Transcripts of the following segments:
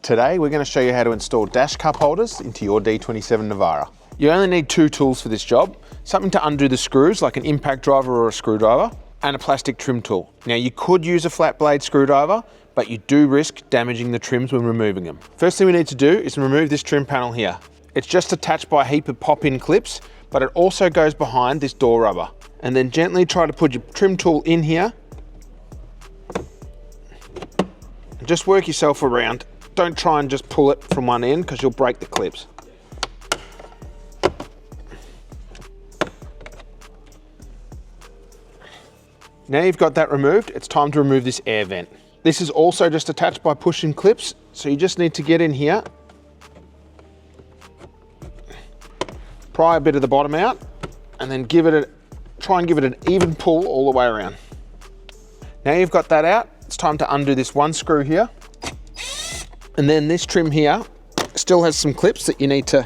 Today we're going to show you how to install dash cup holders into your D27 Navara. You only need two tools for this job, something to undo the screws like an impact driver or a screwdriver, and a plastic trim tool. Now you could use a flat blade screwdriver, but you do risk damaging the trims when removing them. First thing we need to do is remove this trim panel here. It's just attached by a heap of pop-in clips, but it also goes behind this door rubber. And then gently try to put your trim tool in here. And just work yourself around. Don't try and just pull it from one end because you'll break the clips. Now you've got that removed, it's time to remove this air vent. This is also just attached by push-in clips, so you just need to get in here, pry a bit of the bottom out, and then try and give it an even pull all the way around. Now you've got that out, it's time to undo this one screw here. And then this trim here still has some clips that you need to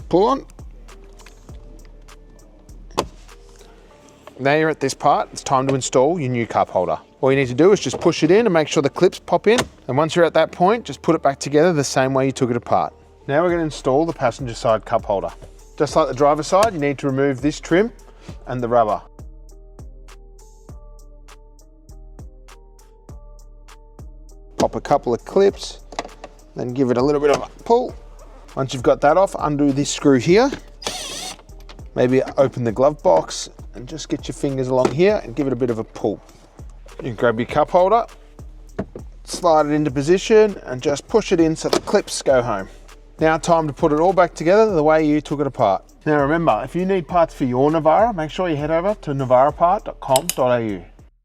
pull on. Now you're at this part, it's time to install your new cup holder. All you need to do is just push it in and make sure the clips pop in. And once you're at that point, just put it back together the same way you took it apart. Now we're going to install the passenger side cup holder. Just like the driver side, you need to remove this trim and the rubber. Pop a couple of clips, then give it a little bit of a pull. Once you've got that off, undo this screw here. Maybe open the glove box and just get your fingers along here and give it a bit of a pull. You grab your cup holder, slide it into position and just push it in so the clips go home. Now time to put it all back together the way you took it apart. Now remember, if you need parts for your Navara, make sure you head over to navarapart.com.au.